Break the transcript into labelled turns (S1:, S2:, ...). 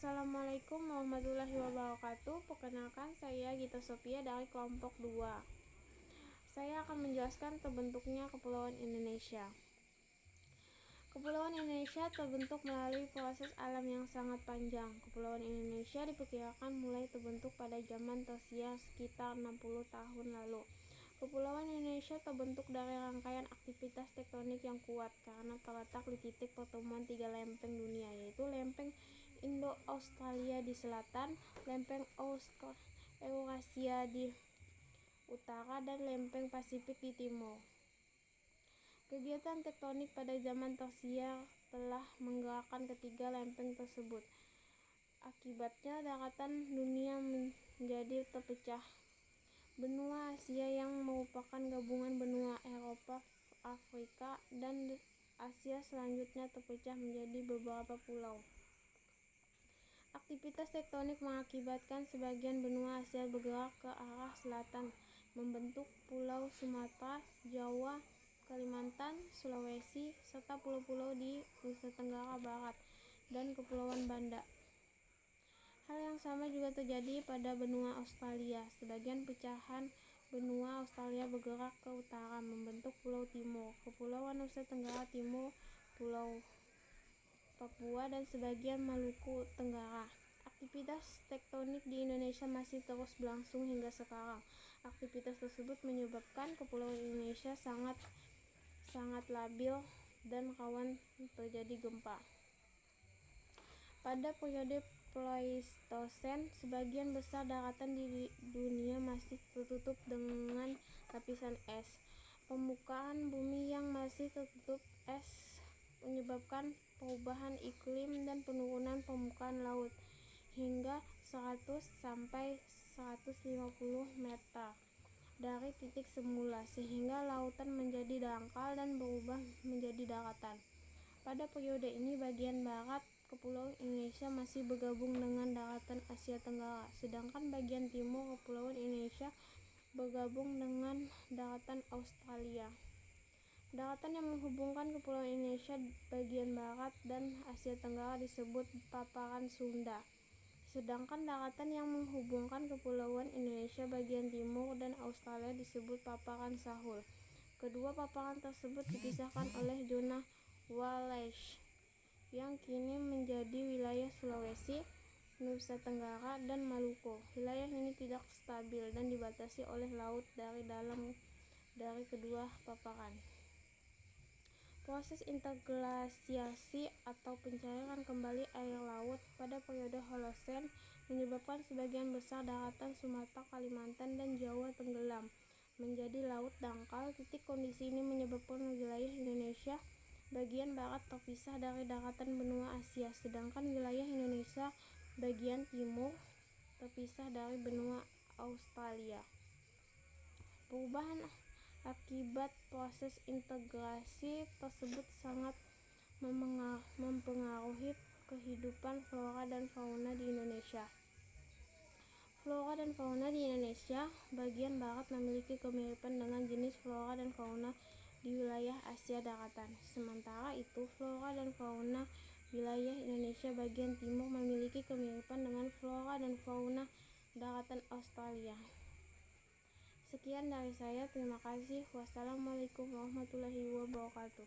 S1: Assalamualaikum warahmatullahi wabarakatuh. Perkenalkan, saya Gita Sophia dari kelompok 2. Saya akan menjelaskan terbentuknya Kepulauan Indonesia. Kepulauan Indonesia terbentuk melalui proses alam yang sangat panjang. Kepulauan Indonesia diperkirakan mulai terbentuk pada zaman Tersier sekitar 60 tahun lalu. Kepulauan Indonesia terbentuk dari rangkaian aktivitas tektonik yang kuat karena terletak di titik pertemuan 3 lempeng dunia, yaitu lempeng Indo-Australia di selatan, lempeng Eurasia di utara, dan lempeng Pasifik di timur. Kegiatan tektonik pada zaman Tersier telah menggerakkan ketiga lempeng tersebut. Akibatnya daratan dunia menjadi terpecah. Benua Asia yang merupakan gabungan benua Eropa, Afrika, dan Asia selanjutnya terpecah menjadi beberapa pulau. Aktivitas tektonik mengakibatkan sebagian benua Asia bergerak ke arah selatan, membentuk Pulau Sumatera, Jawa, Kalimantan, Sulawesi, serta pulau-pulau di Nusa Tenggara Barat dan Kepulauan Banda. Hal yang sama juga terjadi pada benua Australia. Sebagian pecahan benua Australia bergerak ke utara, membentuk Pulau Timur, Kepulauan Nusa Tenggara Timur, Pulau Papua, dan sebagian Maluku Tenggara. Aktivitas tektonik di Indonesia masih terus berlangsung hingga sekarang. Aktivitas tersebut menyebabkan Kepulauan Indonesia sangat labil dan rawan terjadi gempa. Pada periode Pleistosen, sebagian besar daratan di dunia masih tertutup dengan lapisan es. Permukaan bumi yang masih tertutup es menyebabkan perubahan iklim dan penurunan permukaan laut hingga 100 sampai 150 meter dari titik semula, sehingga lautan menjadi dangkal dan berubah menjadi daratan. Pada periode ini, bagian barat Kepulauan Indonesia masih bergabung dengan daratan Asia Tenggara, sedangkan bagian timur Kepulauan Indonesia bergabung dengan daratan Australia. Daratan yang menghubungkan Kepulauan Indonesia bagian barat dan Asia Tenggara disebut paparan Sunda, sedangkan daratan yang menghubungkan Kepulauan Indonesia bagian timur dan Australia disebut paparan Sahul. Kedua paparan tersebut dipisahkan oleh zona Wallis yang kini menjadi wilayah Sulawesi, Nusa Tenggara, dan Maluku. Wilayah ini tidak stabil dan dibatasi oleh laut dari dalam dari kedua paparan. Proses interglasiasi atau pencairan kembali air laut pada periode Holosen menyebabkan sebagian besar daratan Sumatera, Kalimantan, dan Jawa tenggelam menjadi laut dangkal. Titik kondisi ini menyebabkan wilayah Indonesia bagian barat terpisah dari daratan benua Asia, sedangkan wilayah Indonesia bagian timur terpisah dari benua Australia. Perubahan akibat proses integrasi tersebut sangat mempengaruhi kehidupan flora dan fauna di Indonesia. Flora dan fauna di Indonesia bagian barat memiliki kemiripan dengan jenis flora dan fauna di wilayah Asia daratan. Sementara itu, flora dan fauna wilayah Indonesia bagian timur memiliki kemiripan dengan flora dan fauna daratan Australia. Sekian dari saya, terima kasih. Wassalamualaikum warahmatullahi wabarakatuh.